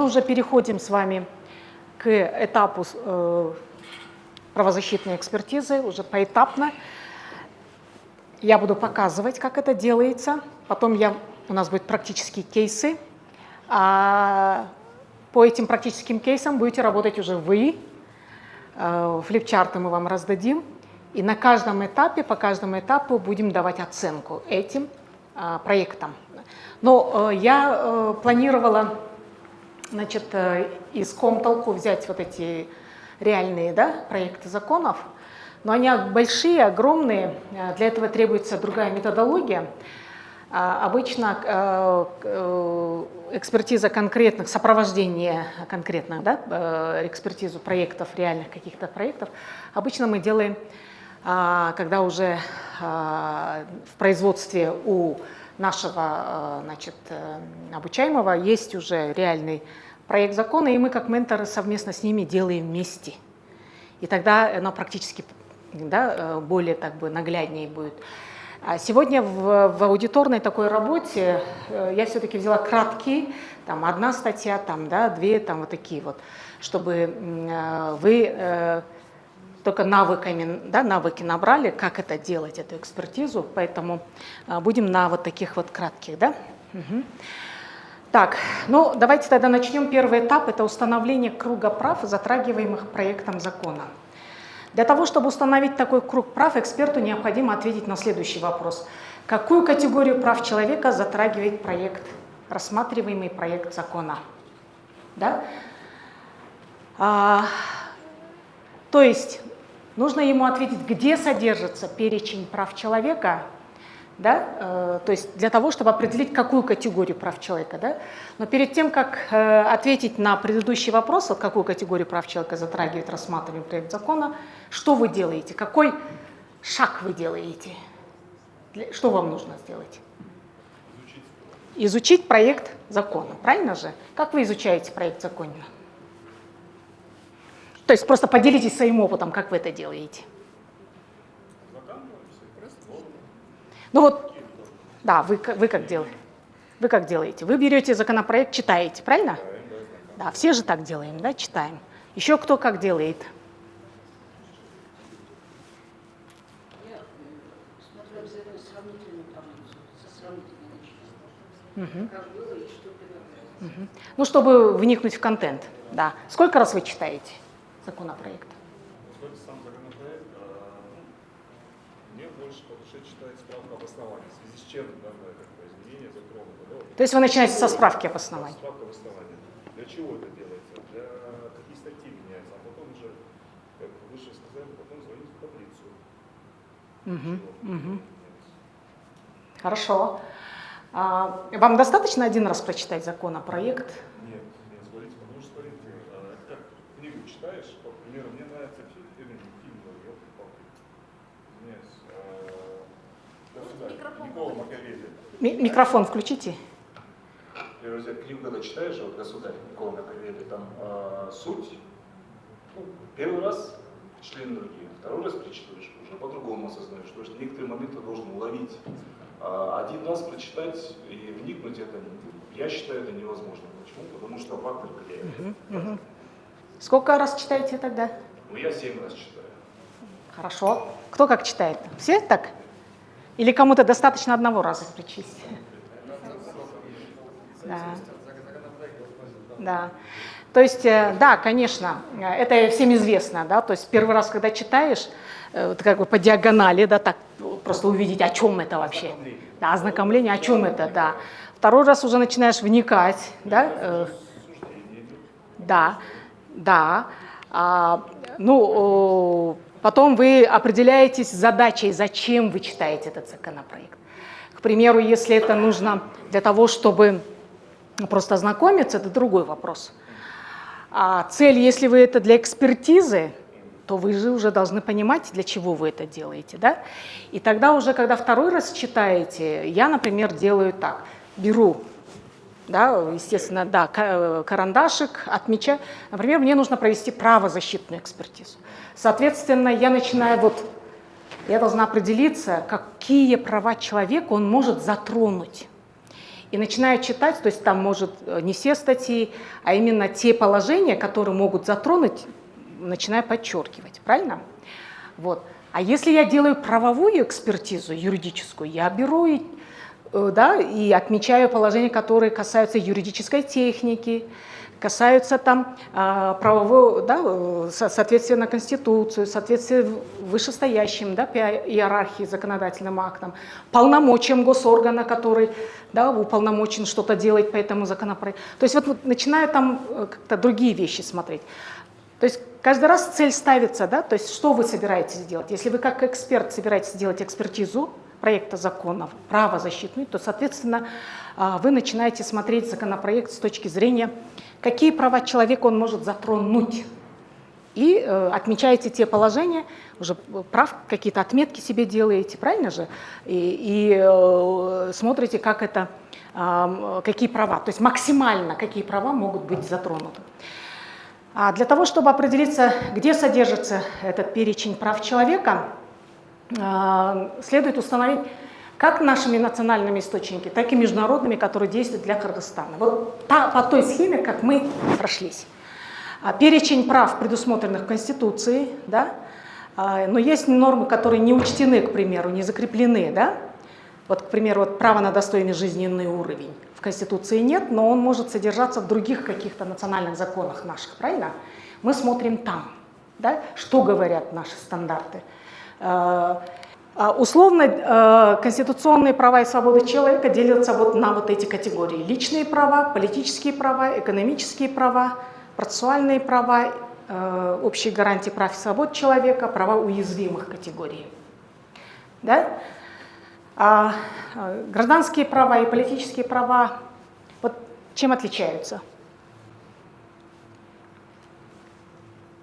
уже переходим с вами к этапу правозащитной экспертизы, уже поэтапно. Я буду показывать, как это делается. Потом у нас будут практические кейсы. А по этим практическим кейсам будете работать уже вы. Флипчарты мы вам раздадим. И на каждом этапе, по каждому этапу будем давать оценку этим проектам. Но я планировала, значит, из Комтолку взять вот эти реальные, да, проекты законов, но они большие, огромные, для этого требуется другая методология. Обычно экспертиза конкретных, сопровождение конкретных, да, экспертизу проектов, реальных каких-то проектов, обычно мы делаем, когда уже в производстве у нашего, значит, обучаемого есть уже реальный проект закона, и мы как менторы совместно с ними делаем вместе. И тогда оно практически, да, более так бы нагляднее будет. А сегодня в аудиторной такой работе я все-таки взяла краткие, там одна статья, там, да, две, там вот такие вот, чтобы вы только навыками, да, навыки набрали, как это делать, эту экспертизу, поэтому будем на вот таких вот кратких, да. Угу. Так, ну давайте тогда начнем. Первый этап – это установление круга прав, затрагиваемых проектом закона. Для того, чтобы установить такой круг прав, эксперту необходимо ответить на следующий вопрос. Какую категорию прав человека затрагивает проект, рассматриваемый проект закона? Да? То есть нужно ему ответить, где содержится перечень прав человека, да? То есть для того, чтобы определить, какую категорию прав человека. Да? Но перед тем, как ответить на предыдущий вопрос, вот какую категорию прав человека затрагивает рассматриваемый проект закона, что вы делаете, какой шаг вы делаете, что вам нужно сделать? Изучить проект закона, правильно же? Как вы изучаете проект закона? То есть просто поделитесь своим опытом, как вы это делаете. Ну вот, да, вы как делаете? Вы как делаете? Вы берете законопроект, читаете, правильно? Да, все же так делаем, да, читаем. Еще кто как делает? Я смотрю обязательно сравнительную таблицу со сравнительными числами. Как было и что предлагается. Ну, чтобы вникнуть в контент, да. Сколько раз вы читаете законопроект? Сколько сам законопроект, мне больше по душе читать справку об основании, в связи с чем данное изменение затронуто. Да? То есть вы начинаете со справки об основании? Справка об основании. Для чего это делается? Для какие статьи меняются, а потом уже, как выше сказали, потом звонить в таблицу. Хорошо. Вам достаточно один раз прочитать законопроект? Нет, смотрите, потому что, смотрите, как книгу читаешь, по примеру, мне нравится фильм, Никола Макиавелли. Микрофон включите. Первый взять книгу, когда читаешь, вот «Государь» Никола Макиавелли, там суть, ну, первый раз члены другие, второй раз прочитаешь, уже по-другому осознаешь, что некоторые моменты должен уловить. Один раз прочитать и вникнуть, это, я считаю, это невозможно. Почему? Потому что фактор влияет. Сколько раз читаете тогда? Ну, я 7 раз читаю. Хорошо. Кто как читает? Все так? Или кому-то достаточно одного раза прочесть? Да. Да. То есть, да, конечно, это всем известно, да, то есть первый раз, когда читаешь, как бы по диагонали, да, так просто увидеть, о чем это вообще. Да, ознакомление, о чем это, да. Второй раз уже начинаешь вникать, да. Да, да. Потом вы определяетесь с задачей, зачем вы читаете этот законопроект. К примеру, если это нужно для того, чтобы просто ознакомиться, это другой вопрос. А цель, если вы это для экспертизы, то вы же уже должны понимать, для чего вы это делаете, да? И тогда уже, когда второй раз читаете, я, например, делаю так. Беру, да, естественно, да, карандашик, отмечаю. Например, мне нужно провести правозащитную экспертизу. Соответственно, я начинаю я должна определиться, какие права человека он может затронуть. и начинаю читать, то есть там может не все статьи, а именно те положения, которые могут затронуть, начинаю подчеркивать, правильно? Вот. А если я делаю правовую экспертизу, юридическую, я беру и отмечаю положения, которые касаются юридической техники, касаются там правового, соответственно, Конституцию, соответствие вышестоящим, по иерархии законодательным актам, полномочиям госоргана, который уполномочен что-то делать по этому законопроекту. То есть вот начинаю там как-то другие вещи смотреть. То есть каждый раз цель ставится, то есть что вы собираетесь делать. Если вы как эксперт собираетесь делать экспертизу проекта законов, правозащитный, то, соответственно, вы начинаете смотреть законопроект с точки зрения, какие права человека он может затронуть. И отмечаете те положения, уже прав, какие-то отметки себе делаете, правильно же? И смотрите, как это, какие права, то есть максимально какие права могут быть затронуты. А для того, чтобы определиться, где содержится этот перечень прав человека, следует установить как нашими национальными источниками, так и международными, которые действуют для Кыргызстана. Вот по той схеме, как мы прошлись. Перечень прав, предусмотренных в Конституции, но есть нормы, которые не учтены, к примеру, не закреплены. Вот, к примеру, право на достойный жизненный уровень в Конституции нет, но он может содержаться в других каких-то национальных законах наших, правильно? Мы смотрим там, что говорят наши стандарты. Условно, конституционные права и свободы человека делятся на эти категории. Личные права, политические права, экономические права, процессуальные права, общие гарантии прав и свобод человека, права уязвимых категорий. Гражданские права и политические права, вот чем отличаются?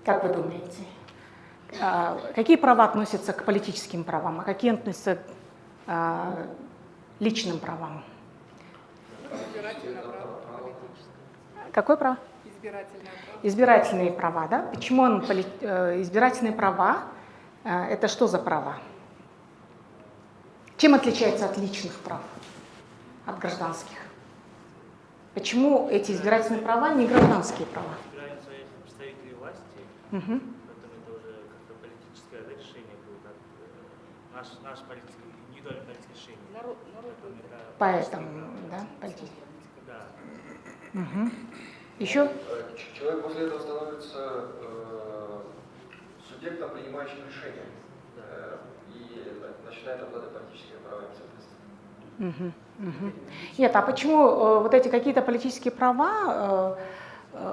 Как вы думаете? Какие права относятся к политическим правам, а какие относятся к личным правам? Избирательное право, политическое. Какое право? Избирательное право. Избирательные права, Почему избирательные права? Это что за права? Чем отличается от личных прав, от гражданских? Почему эти избирательные права не гражданские права? Избираем своих представителей власти, Угу. поэтому это уже как-то политическое решение будет, наше политическое, индивидуальное политическое решение. Народ Поэтому, политические. Да. Угу. Еще? Человек после этого становится субъектом, принимающим решения, и начинает обладать политическими правами, соответственно. Нет, а почему вот эти какие-то политические права,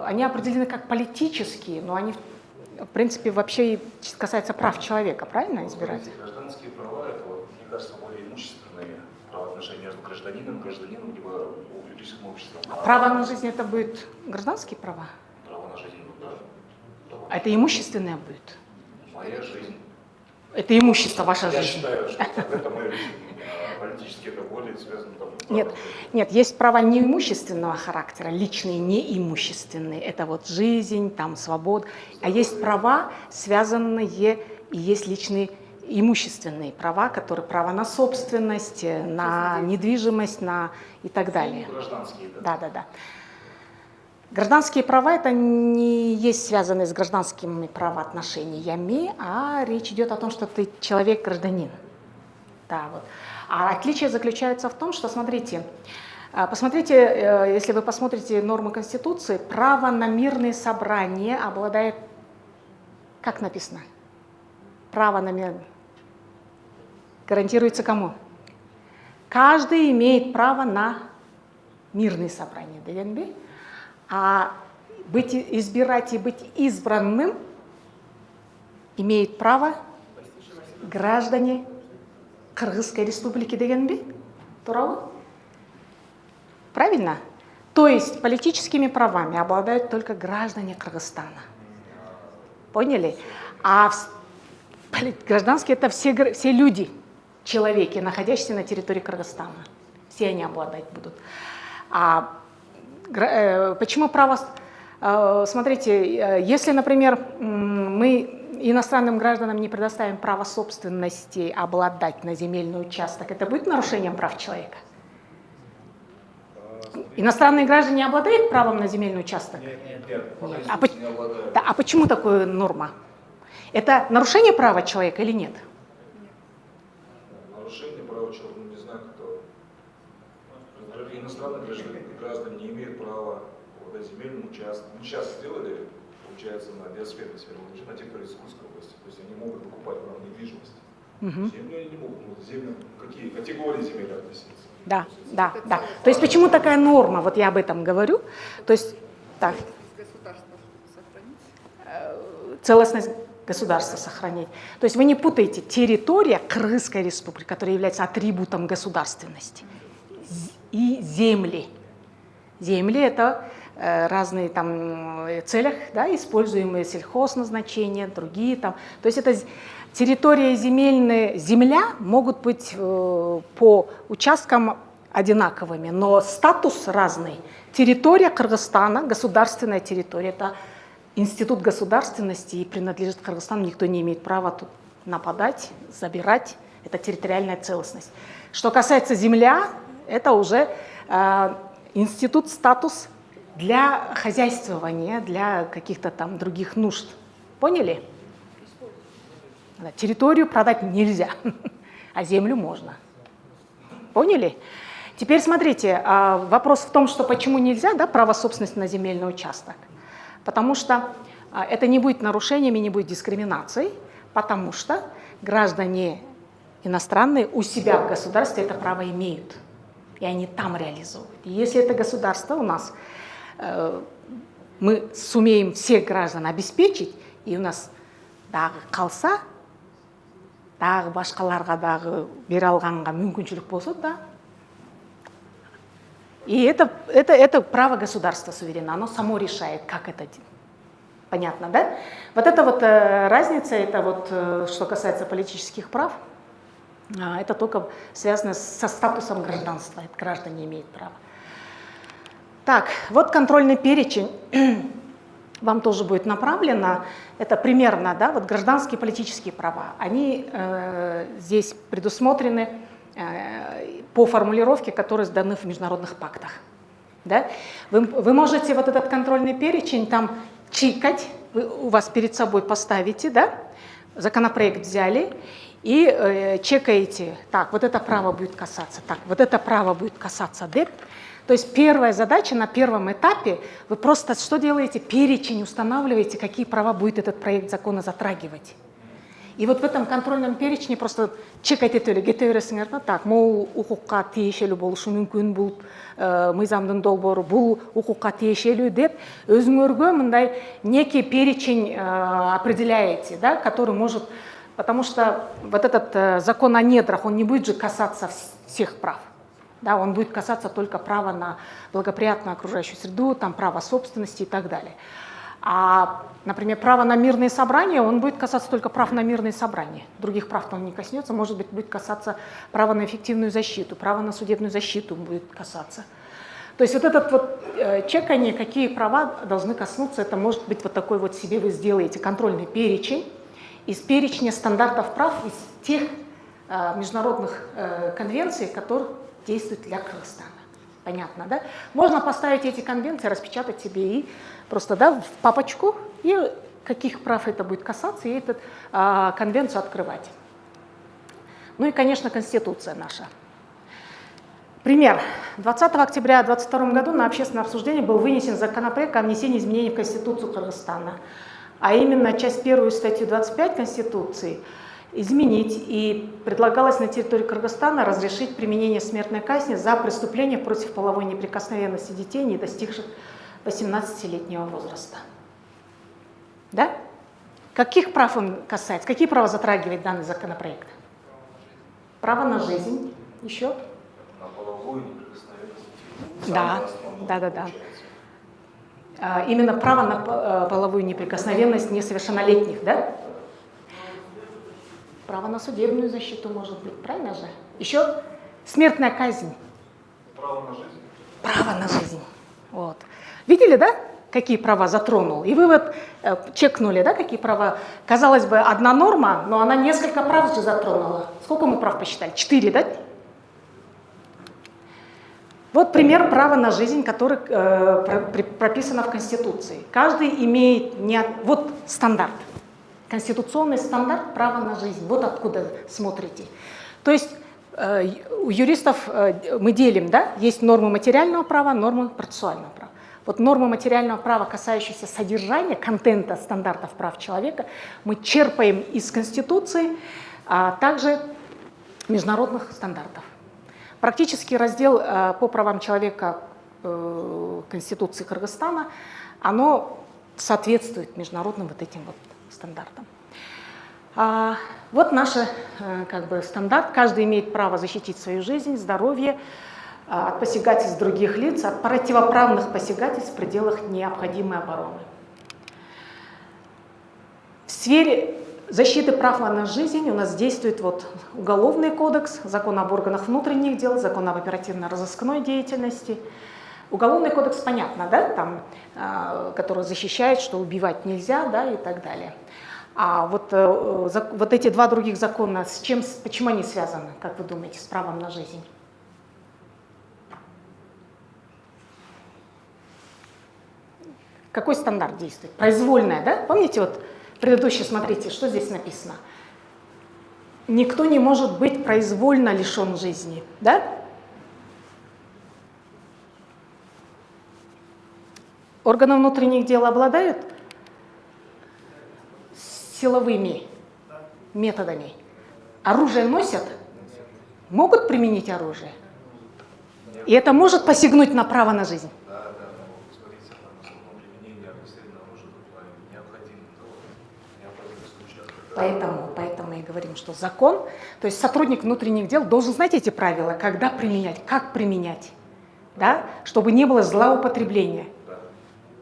они определены как политические, но они, в принципе, вообще касаются прав человека, правильно, избирать? Гражданские права, это, мне кажется, более имущественные правоотношения между гражданином, либо юридическим обществом. Право на жизнь это будет гражданские права? Право на жизнь, да. А это имущественное будет? Моя жизнь. Это имущество, ваша Я жизнь. считаю, что это моя жизнь. Политически это более связано там. Нет, есть права неимущественного характера, личные неимущественные. Это вот жизнь, там свобода. А есть права, связанные, и есть личные имущественные права, которые право на собственность, на недвижимость, и так далее. Гражданские, Да. Гражданские права это не есть связаны с гражданскими правоотношениями, а речь идет о том, что ты человек-гражданин. Да, вот. А отличие заключается в том, что, посмотрите, если вы посмотрите нормы Конституции, право на мирные собрания обладает, как написано? Право на мирные гарантируется кому? Каждый имеет право на мирные собрания. А избирать и быть избранным имеет право граждане Кыргызской республики дегенби? Туравы? Правильно? То есть политическими правами обладают только граждане Кыргызстана. Поняли? А гражданские это все люди, человеки, находящиеся на территории Кыргызстана. Все они обладать будут. Почему право? Смотрите, если, например, мы иностранным гражданам не предоставим право собственности обладать на земельный участок, это будет нарушением прав человека? Иностранные граждане обладают правом на земельный участок? Нет, по Нет. Конституции не обладают. Да, а почему такая норма? Это нарушение права человека или нет? Нарушение права человека, ну, не знаю, кто. Иностранные граждане не имеют права обладать земельным участком. Ну, сейчас сделали, получается, на биосферной сфере, на территории Иркутской области. То есть они могут покупать право недвижимости. Землю они не могут, землю, какие категории земель относиться. Да, да, да. То есть почему такая норма? Вот я об этом говорю. То есть, так, Государство сохранить. целостность государства сохранить. То есть вы не путаете территория Кыргызской республики, которая является атрибутом государственности, и земли. Земли – это разные там целях, да, используемые сельхозназначения, другие там. То есть это территория земельная, земля могут быть по участкам одинаковыми, но статус разный. Территория Кыргызстана, государственная территория, это институт государственности и принадлежит Кыргызстану, никто не имеет права тут нападать, забирать, это территориальная целостность. Что касается земля, это уже институт, статус для хозяйствования, для каких-то там других нужд. Поняли? Территорию продать нельзя, а землю можно. Поняли? Теперь смотрите, вопрос в том, что почему нельзя, да, право собственности на земельный участок. Потому что это не будет нарушениями, не будет дискриминацией, потому что граждане иностранные у себя в государстве это право имеют, и они там реализуют. И если это государство у нас, мы сумеем всех граждан обеспечить, и у нас дағы қалса, дағы башқаларға дағы бере алғанға мүмкіншілік болса, да. И это право государства суверена, оно само решает, как это делать. Понятно, да? Вот эта вот разница, это вот, что касается политических прав, это только связано со статусом гражданства, это граждане имеют право. Так, вот контрольный перечень вам тоже будет направлено, это примерно, да, вот гражданские и политические права, они здесь предусмотрены по формулировке, которые сданы в международных пактах. Да? Вы можете вот этот контрольный перечень там чикать, вы у вас перед собой поставите, да? Законопроект взяли и чекаете, так, вот это право будет касаться, так, вот это право будет касаться ДЭП. То есть первая задача на первом этапе, вы просто что делаете? Перечень устанавливаете, какие права будет этот проект закона затрагивать. И вот в этом контрольном перечне просто чекайте төлі кете бересіңер да, так, мол укукка тиешелүү болушу мүмкүн, бул мыйзамдын долбоору, бул укукка тиешелүү деп өзүңөргө мындай некий перечень определяете, да, который может, потому что вот этот закон о недрах, он не будет же касаться всех прав. Да, он будет касаться только права на благоприятную окружающую среду, там, право собственности и так далее. А, например, право на мирные собрания, он будет касаться только прав на мирные собрания. Других прав он не коснется, может быть, будет касаться права на эффективную защиту, право на судебную защиту будет касаться. То есть вот этот вот чекание, какие права должны коснуться, это может быть вот такой вот себе вы сделаете контрольный перечень из перечня стандартов прав из тех международных конвенций, которые действуют для Кыргызстана. Понятно, да? Можно поставить эти конвенции, распечатать себе и просто, да, в папочку, и каких прав это будет касаться, и эту конвенцию открывать. Ну и, конечно, Конституция наша. Пример. 20 октября 2022 году на общественное обсуждение был вынесен законопроект о внесении изменений в Конституцию Кыргызстана, а именно часть 1 статью 25 Конституции изменить, и предлагалось на территории Кыргызстана разрешить применение смертной казни за преступления против половой неприкосновенности детей, не достигших 18-летнего возраста. Да? Каких прав он касается? Какие права затрагивает данный законопроект? Право на жизнь. Еще? На половую неприкосновенность. Да, да. Именно право на половую неприкосновенность несовершеннолетних, да? Право на судебную защиту, может быть, правильно же? Еще смертная казнь. Право на жизнь. Право на жизнь. Вот. Видели, да, какие права затронул? И вы вот чекнули, да, какие права? Казалось бы, одна норма, но она несколько прав же затронула. Сколько мы прав посчитали? 4, да? Вот пример права на жизнь, который прописано в Конституции. Каждый имеет вот стандарт, конституционный стандарт права на жизнь. Вот откуда смотрите. То есть у юристов мы делим, да, есть нормы материального права, нормы процессуального права. Вот нормы материального права, касающиеся содержания, контента стандартов прав человека, мы черпаем из Конституции, а также международных стандартов. Практически раздел по правам человека Конституции Кыргызстана, оно соответствует международным вот этим вот стандартам. Вот наш стандарт. Каждый имеет право защитить свою жизнь, здоровье от посягательств других лиц, от противоправных посягательств в пределах необходимой обороны. В сфере защиты прав на жизнь у нас действует вот Уголовный кодекс, Закон об органах внутренних дел, Закон об оперативно-розыскной деятельности. Уголовный кодекс, понятно, да, там, который защищает, что убивать нельзя, да, и так далее. А вот эти два других закона, почему они связаны, как вы думаете, с правом на жизнь? Какой стандарт действует? Произвольная, да? Помните, вот предыдущий, смотрите, что здесь написано? Никто не может быть произвольно лишен жизни, да? Органы внутренних дел обладают силовыми методами. Оружие носят? Могут применить оружие? И это может посягнуть на право на жизнь? Поэтому и говорим, что закон, то есть сотрудник внутренних дел должен знать эти правила, когда применять, как применять, да, чтобы не было злоупотребления.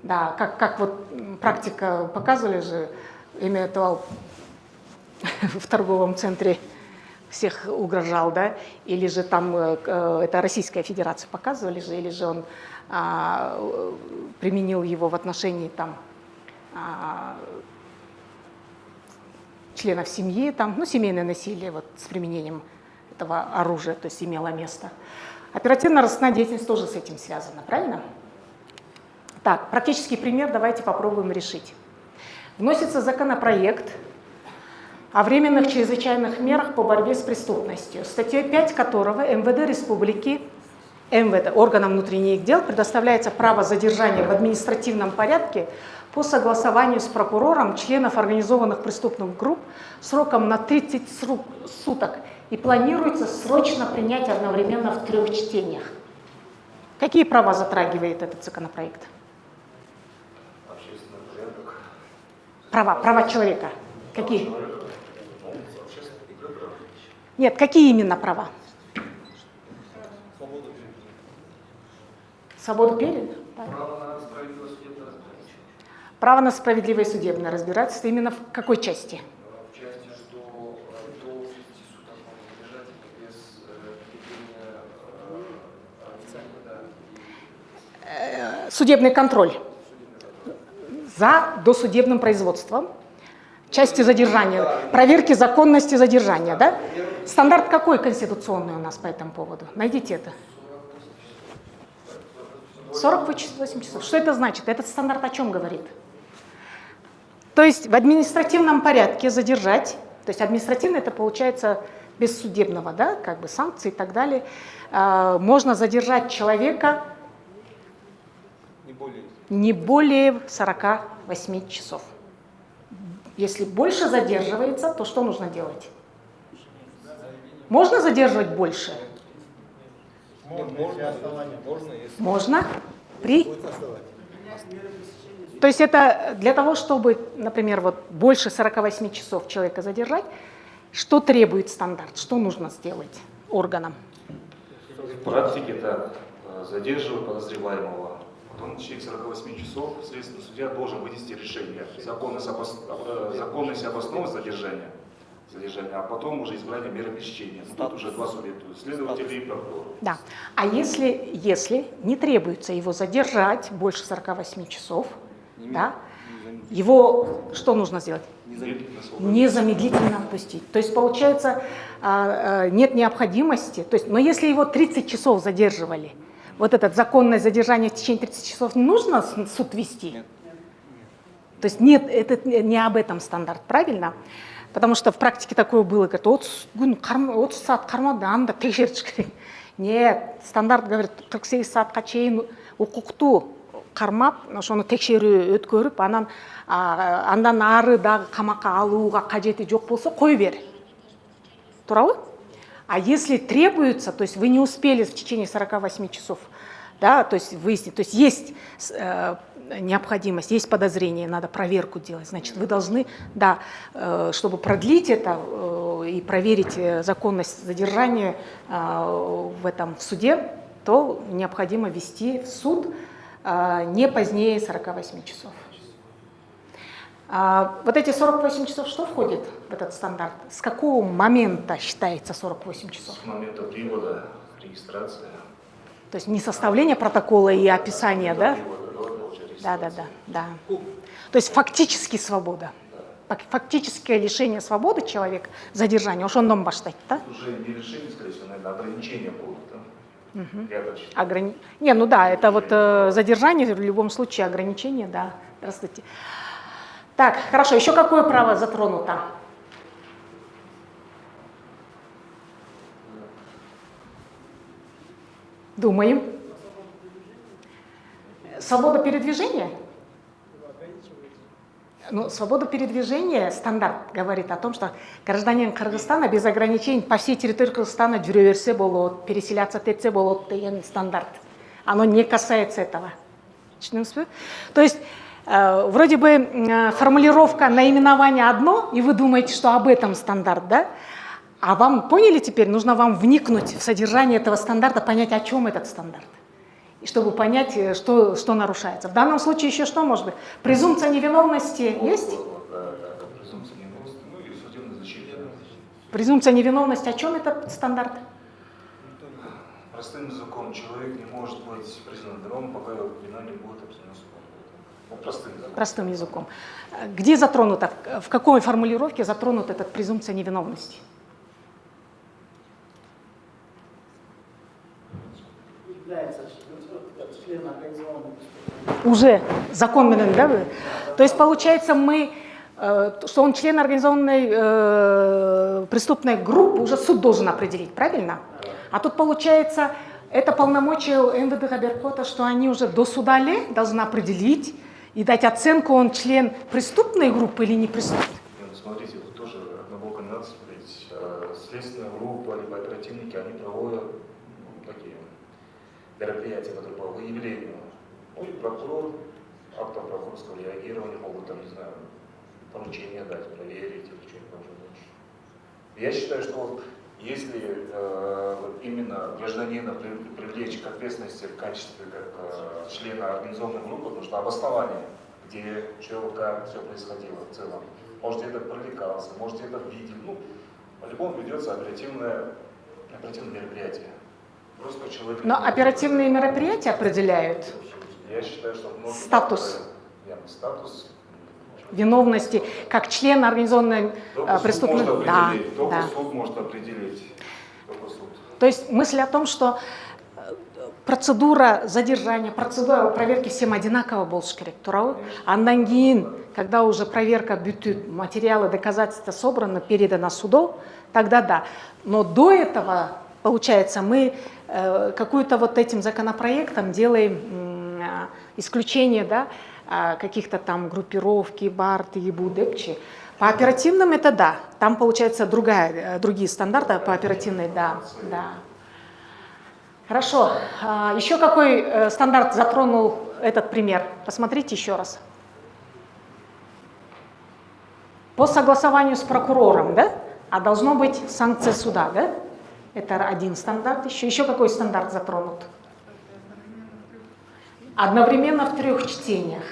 Да, как вот практика показывали же, Эмиатуал в торговом центре всех угрожал, да, или же там, это Российская Федерация показывали же, или же он применил его в отношении там членов семьи, там, ну, семейное насилие вот, с применением этого оружия, то есть имело место. Оперативно-розыскная деятельность тоже с этим связана, правильно? Так, практический пример давайте попробуем решить. Вносится законопроект о временных чрезвычайных мерах по борьбе с преступностью, статьей 5 которого МВД Республики, органам внутренних дел предоставляется право задержания в административном порядке по согласованию с прокурором членов организованных преступных групп сроком на 30 суток и планируется срочно принять одновременно в 3 чтениях. Какие права затрагивает этот законопроект? Общественный порядок. Права человека. Какие? Нет, какие именно права? Свободу перед? Право на справедливое судебное разбирательство именно в какой части? В части, что до 30 суток можно задержать без приведения Судебный контроль за досудебным производством, части задержания, проверки законности задержания, да? Стандарт какой конституционный у нас по этому поводу? Найдите это. 48 часов. Что это значит? Этот стандарт о чем говорит? То есть в административном порядке задержать, то есть административно это получается без судебного, да, как бы санкций и так далее, можно задержать человека не более 48 часов. Если больше задерживается, то что нужно делать? Можно задерживать больше? Можно. То есть это для того, чтобы, например, вот больше 48 часов человека задержать, что требует стандарт, что нужно сделать органам? В практике так, задерживают подозреваемого. Потом в течение 48 часов следственный судья должен вынести решение, законность и обоснованность задержания, а потом уже избрание меры пресечения. Тут уже два субъекта, следователи и прокурор. Да. А если не требуется его задержать больше 48 часов, да, его что нужно сделать? Незамедлительно отпустить. То есть получается, нет необходимости, то есть, но если его 30 часов задерживали, вот это законное задержание в течение 30 часов не нужно суд вести? Нет. То есть нет, это не об этом стандарт, правильно? Потому что в практике такое было, говорят, 30 саат кармады, анда текшериш керек. Нет, стандарт говорит, 48 саатка чейин укуктуу кармап, ошону текшерүү өткөрүп, андан ары дагы камакка алууга кажети жок болсо кое бер. Туурабы? А если требуется, то есть вы не успели в течение 48 часов, да, то есть выяснить, то есть есть необходимость, есть подозрение, надо проверку делать, значит, вы должны, да, чтобы продлить это и проверить законность задержания в суде, то необходимо вести в суд не позднее 48 часов. Вот эти 48 часов что входит в этот стандарт? С какого момента считается 48 часов? С момента привода, регистрации. То есть не составление протокола и описание, да? Да. Да. То есть фактически свобода. Фактическое лишение свободы человека, задержание, уж он дом баштать, да? Уже не лишение, скорее всего, наверное, ограничения будут. Не, ну да, это вот задержание в любом случае, ограничение, да. Здравствуйте. Так, хорошо, еще какое право затронуто? Думаем. Свобода передвижения? Ну, свобода передвижения, стандарт говорит о том, что гражданин Кыргызстана без ограничений по всей территории Кыргызстана жүрө берсе болот, переселяться тетсе болот деген стандарт. Оно не касается этого. То есть вроде бы формулировка наименования одно, и вы думаете, что об этом стандарт, да? А вам, поняли теперь, нужно вам вникнуть в содержание этого стандарта, понять, о чем этот стандарт. И чтобы понять, что нарушается. В данном случае еще что может быть? Презумпция невиновности есть? Да, презумпция невиновности, ну и судебная защита. Презумпция невиновности, о чем этот стандарт? Простым языком, человек не может быть признан виновным, пока его вина не будет определена судом. Ну, простым языком. Простым языком. Где затронуто, в какой формулировке затронута эта презумпция невиновности? Является членом организованной преступности. Уже закон менен, да? То есть получается что он член организованной преступной группы, уже суд должен определить, правильно? А тут получается, это полномочия МВД Габеркота, что они уже до суда должны определить и дать оценку, он член преступной группы или не преступной. Смотрите, вот тоже однобоко не надо смотреть. Следственная группа, либо оперативники, они проводят такие мероприятия, которые по выявлению. Ну и прокурор, актом прокурорского реагирования могут, там, не знаю, поручения дать, проверить или что-нибудь подобное. Я считаю, что вот если именно гражданина привлечь к ответственности в качестве как члена организованной группы, нужно обоснование, где, что, как все происходило в целом. Может, где-то привлекался, может, где-то видел. Ну, по-любому ведется оперативное мероприятие. Просто человек... Но оперативные мероприятия определяют Я считаю, что... статус Статус... виновности как член организованной преступной группы. Только суд может определить. Только суд. То есть мысль о том, что процедура задержания, процедура проверки всем одинаково болуш керек, туурабы? Андан кийин, когда уже проверка бүтүп, материалы, доказательства собраны, передано суду, тогда да. Но до этого, получается, мы какую-то вот этим законопроектом делаем исключение, да, каких-то там группировки, барты, ебудепчи. По оперативным это да, там получается другие стандарты по оперативной, да. Хорошо, еще какой стандарт затронул этот пример? Посмотрите еще раз. По согласованию с прокурором, да? А должно быть санкция суда, да? Это один стандарт. Еще какой стандарт затронут? Одновременно в 3 чтениях.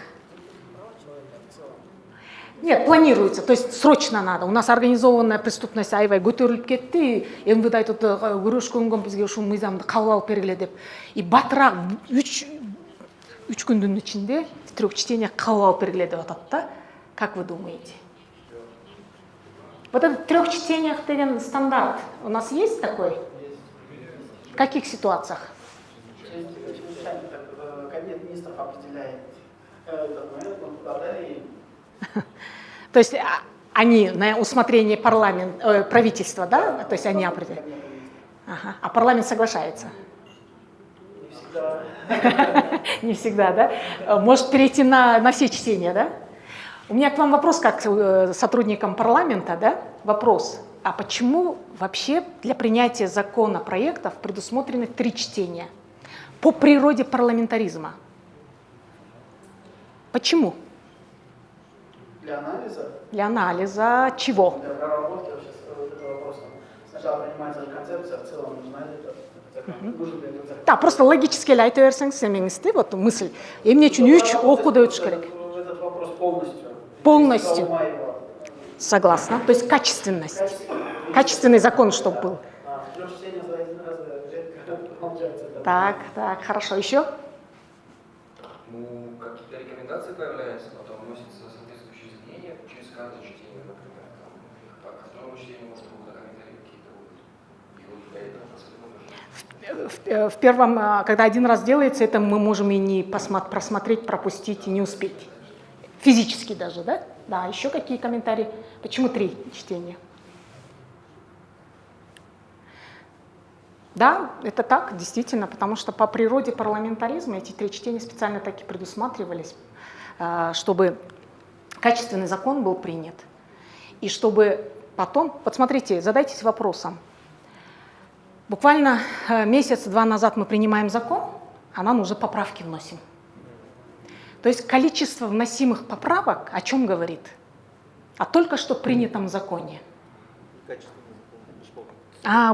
Нет, планируется, то есть срочно надо. У нас организованная преступность аябай көтөрүлүп кетти. МВД айтып көрүшкөнгөн бизге ушул мыйзамды кабыл алып бергиле деп. И батыраак 3 күндүн ичинде в 3 чтениях кабыл алып бергиле деп атат да. Как вы думаете? Вот этот в 3 чтениях деген стандарт у нас есть такой? В каких ситуациях? министров определяет этот момент, но Болгарии То есть они на усмотрение правительства, да? То есть они определяют. Ага. А парламент соглашается? не всегда. Не всегда, да? Может перейти на все чтения, да? У меня к вам вопрос, как сотрудникам парламента, да? Вопрос. А почему вообще для принятия законопроектов предусмотрены 3 чтения? По природе парламентаризма. Почему? Для анализа, Для анализа чего? для проработки вообще этого вопроса. Сначала принимается же концепция, в целом нужна ли этот закон, нужен ли этот закон. Да, просто логически айтып берсеңіз семеңізде вот мысль. Эмне үчүн 3 окууда өтүш керек? Этот вопрос полностью. Полностью. Ума его. Согласна. То есть качественность. Качественный закон, чтобы был. В 3 чтениях за один раз редко получается. Так, хорошо. Еще? Ну, какие-то рекомендации появляются, потом вносятся соответствующие изменения через каждое чтение, например. Там, по второму чтению, может, будут комментарии какие-то будут. И вот для этого процедура нужна. В первом, когда один раз делается, это мы можем и не просмотреть, пропустить и не успеть. Физически даже, да? Да, еще какие комментарии? Почему 3 чтения? Да, это так, действительно, потому что по природе парламентаризма эти 3 чтения специально так и предусматривались, чтобы качественный закон был принят. И чтобы потом, вот смотрите, задайтесь вопросом. Буквально месяц-два назад мы принимаем закон, а нам уже поправки вносим. То есть количество вносимых поправок о чем говорит? О только что принятом законе.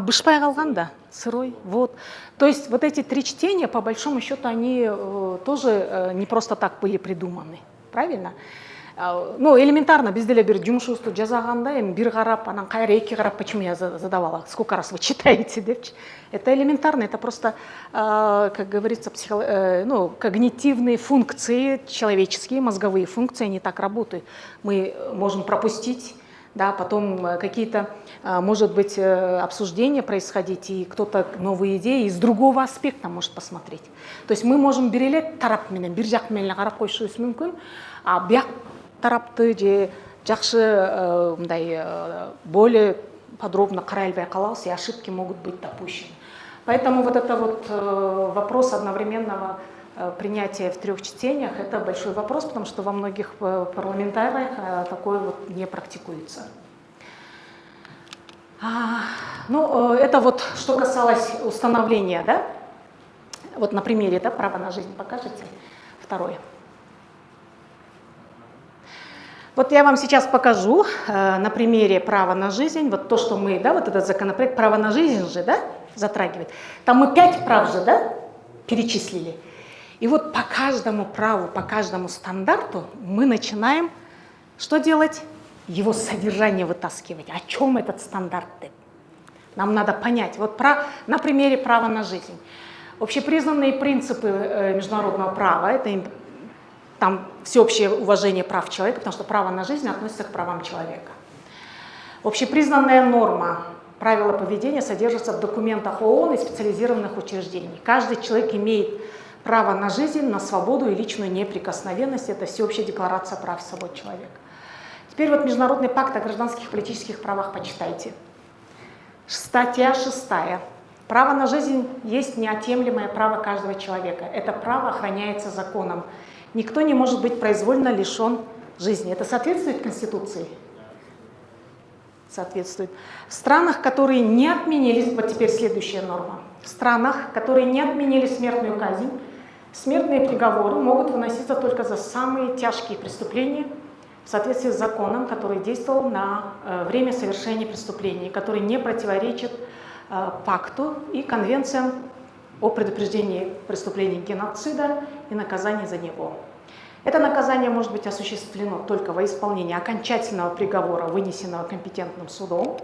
Бышпай калган, да, сырой. Вот. То есть вот эти 3 чтения, по большому счету, они тоже не просто так были придуманы. Правильно? Ну, элементарно, безделе бир жумушубузду жасаганда, бир карап, анан кайра 2 карап, почему я задавала, сколько раз вы читаете, депчи. Это элементарно, это просто, как говорится, когнитивные функции, человеческие, мозговые функции, они так работают. Мы можем пропустить, да, потом какие-то, может быть, обсуждения происходить, и кто-то новые идеи из другого аспекта может посмотреть. То есть мы можем берелет тарап менен, бир жак менен карап коюшубуз мүмкүн, а бияк тарапты же жакшы более подробно карай албай калабыз, и ошибки могут быть допущены. Поэтому вот это вот вопрос одновременного принятия в 3 чтениях – это большой вопрос, потому что во многих парламентариях такое вот не практикуется. Ну, это вот что касалось установления, да? Вот на примере, да, право на жизнь покажете. Второе. Вот я вам сейчас покажу на примере права на жизнь, вот то, что мы, да, вот этот законопроект право на жизнь же, да, затрагивает. Там мы 5 прав же, да, перечислили. И вот по каждому праву, по каждому стандарту мы начинаем что делать? Его содержание вытаскивать. О чем этот стандарт? Нам надо понять. Вот на примере права на жизнь. Общепризнанные принципы международного права – это там всеобщее уважение прав человека, потому что право на жизнь относится к правам человека. Общепризнанная норма правила поведения содержатся в документах ООН и специализированных учреждений. Каждый человек имеет право на жизнь, на свободу и личную неприкосновенность. Это всеобщая декларация прав и свобод человека. Теперь вот Международный пакт о гражданских и политических правах почитайте. Статья 6. Право на жизнь есть неотъемлемое право каждого человека. Это право охраняется законом. Никто не может быть произвольно лишен жизни. Это соответствует Конституции? Соответствует. В странах, которые не отменили, вот теперь следующая норма. В странах, которые не отменили смертную казнь, смертные приговоры могут выноситься только за самые тяжкие преступления в соответствии с законом, который действовал на время совершения преступлений, который не противоречит пакту и конвенциям о предупреждении преступлений геноцида и наказании за него. Это наказание может быть осуществлено только во исполнении окончательного приговора, вынесенного компетентным судом.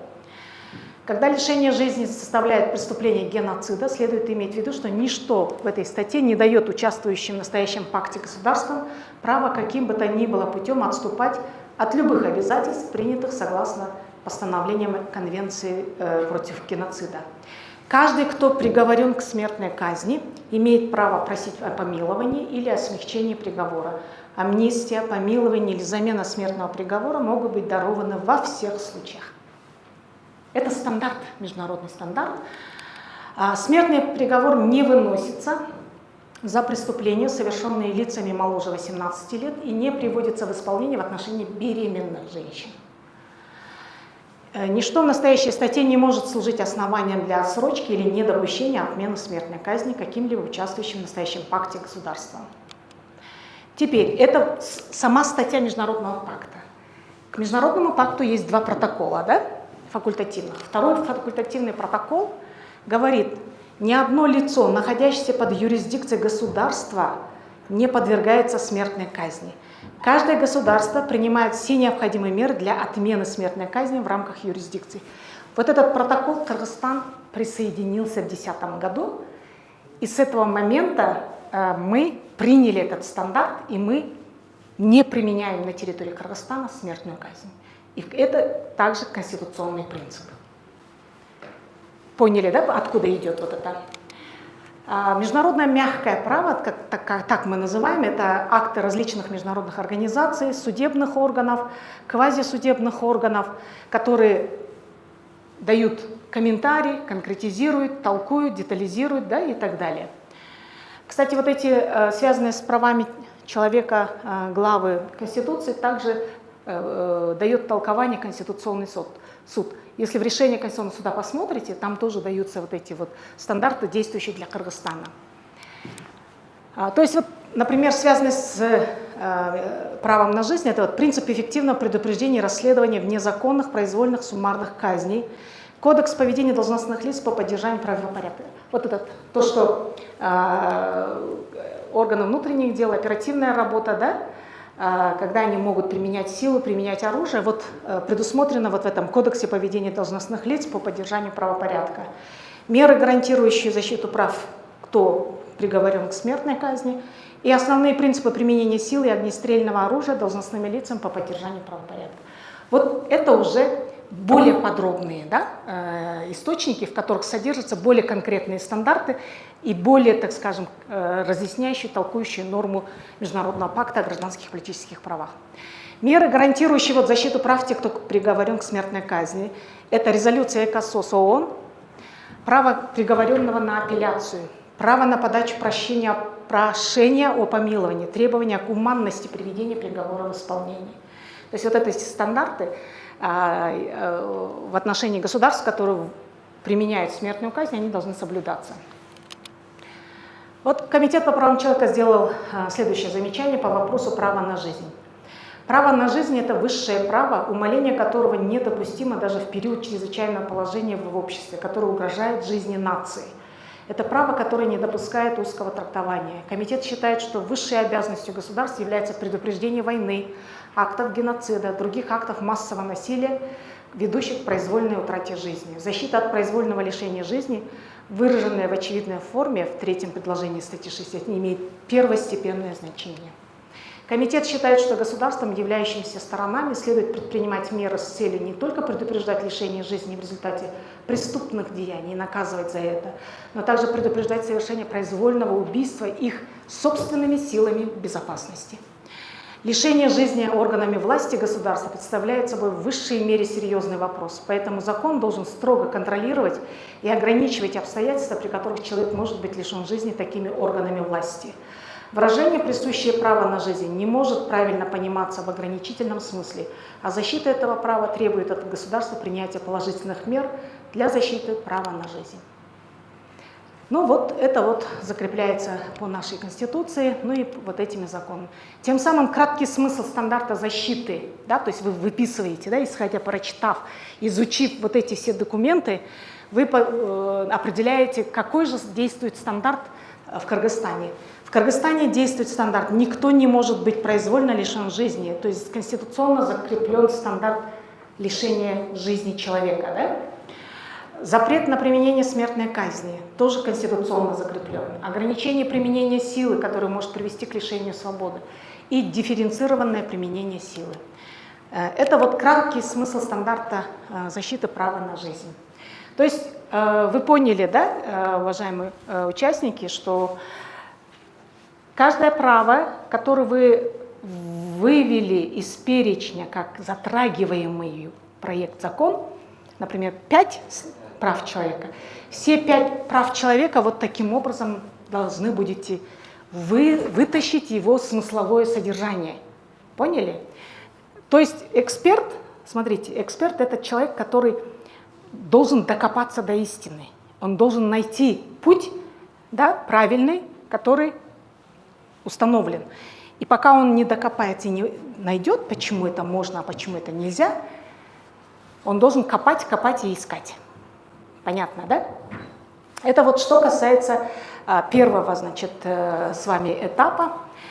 Когда лишение жизни составляет преступление геноцида, следует иметь в виду, что ничто в этой статье не дает участвующим в настоящем пакте государствам права каким бы то ни было путем отступать от любых обязательств, принятых согласно постановлениям Конвенции против геноцида. Каждый, кто приговорен к смертной казни, имеет право просить о помиловании или о смягчении приговора. Амнистия, помилование или замена смертного приговора могут быть дарованы во всех случаях. Это стандарт, международный стандарт. Смертный приговор не выносится за преступления, совершенные лицами моложе 18 лет, и не приводится в исполнение в отношении беременных женщин. Ничто в настоящей статье не может служить основанием для отсрочки или недопущения отмены смертной казни каким-либо участвующим в настоящем пакте государством. Теперь, это сама статья Международного пакта. К Международному пакту есть два протокола, да, факультативных. Второй факультативный протокол говорит, ни одно лицо, находящееся под юрисдикцией государства, не подвергается смертной казни. Каждое государство принимает все необходимые меры для отмены смертной казни в рамках юрисдикции. Вот этот протокол Кыргызстан присоединился в 2010 году, и с этого момента мы приняли этот стандарт, и мы не применяем на территории Кыргызстана смертную казнь. И это также конституционный принцип. Поняли, да, откуда идет вот это? Международное мягкое право, так мы называем, это акты различных международных организаций, судебных органов, квазисудебных органов, которые дают комментарии, конкретизируют, толкуют, детализируют, да, и так далее. Кстати, вот эти связанные с правами человека главы Конституции также дает толкование Конституционный суд. Если в решении Конституционного суда посмотрите, там тоже даются вот эти вот стандарты, действующие для Кыргызстана. То есть, вот, например, связанный с правом на жизнь, это вот принцип эффективного предупреждения и расследования вне законных, произвольных, суммарных казней, Кодекс поведения должностных лиц по поддержанию правопорядка. Вот это то, что органы внутренних дел, оперативная работа, да, когда они могут применять силу, применять оружие, вот предусмотрено вот в этом Кодексе поведения должностных лиц по поддержанию правопорядка. Меры, гарантирующие защиту прав, кто приговорен к смертной казни, и основные принципы применения силы и огнестрельного оружия должностными лицами по поддержанию правопорядка. Вот это уже более подробные, да, источники, в которых содержатся более конкретные стандарты и более, так скажем, разъясняющие, толкующие норму Международного пакта о гражданских и политических правах. Меры, гарантирующие вот защиту прав тех, кто приговорен к смертной казни, это резолюция ЭКОСОС ООН, право приговоренного на апелляцию, право на подачу прошения о помиловании, требования о гуманности приведения приговора в исполнение. То есть вот эти стандарты в отношении государств, которые применяют смертную казнь, они должны соблюдаться. Вот Комитет по правам человека сделал следующее замечание по вопросу права на жизнь. Право на жизнь – это высшее право, умаление которого недопустимо даже в период чрезвычайного положения в обществе, которое угрожает жизни нации. Это право, которое не допускает узкого трактования. Комитет считает, что высшей обязанностью государств является предупреждение войны, актов геноцида, других актов массового насилия, ведущих к произвольной утрате жизни. Защита от произвольного лишения жизни, выраженная в очевидной форме в третьем предложении статьи 60, имеет первостепенное значение. Комитет считает, что государствам, являющимся сторонами, следует предпринимать меры с целью не только предупреждать лишение жизни в результате преступных деяний и наказывать за это, но также предупреждать совершение произвольного убийства их собственными силами безопасности. Лишение жизни органами власти государства представляет собой в высшей мере серьезный вопрос, поэтому закон должен строго контролировать и ограничивать обстоятельства, при которых человек может быть лишен жизни такими органами власти. Выражение, присущее право на жизнь, не может правильно пониматься в ограничительном смысле, а защита этого права требует от государства принятия положительных мер для защиты права на жизнь. Ну вот это вот закрепляется по нашей Конституции, ну и вот этими законами. Тем самым краткий смысл стандарта защиты, да, то есть вы выписываете, да, исходя, прочитав, изучив вот эти все документы, вы определяете, какой же действует стандарт в Кыргызстане. В Кыргызстане действует стандарт «никто не может быть произвольно лишен жизни», то есть конституционно закреплен стандарт лишения жизни человека. Да? Запрет на применение смертной казни тоже конституционно закреплен. Ограничение применения силы, которое может привести к лишению свободы. И дифференцированное применение силы. Это вот краткий смысл стандарта защиты права на жизнь. То есть вы поняли, да, уважаемые участники, что каждое право, которое вы вывели из перечня как затрагиваемый проект закон, например, 5 прав человека, все 5 прав человека вот таким образом должны будете вытащить его смысловое содержание. Поняли? То есть эксперт, смотрите, эксперт — это человек, который должен докопаться до истины. Он должен найти путь, да, правильный, который установлен. И пока он не докопается и не найдет, почему это можно, а почему это нельзя, он должен копать, копать и искать. Понятно, да? Это вот что касается первого, значит, с вами этапа.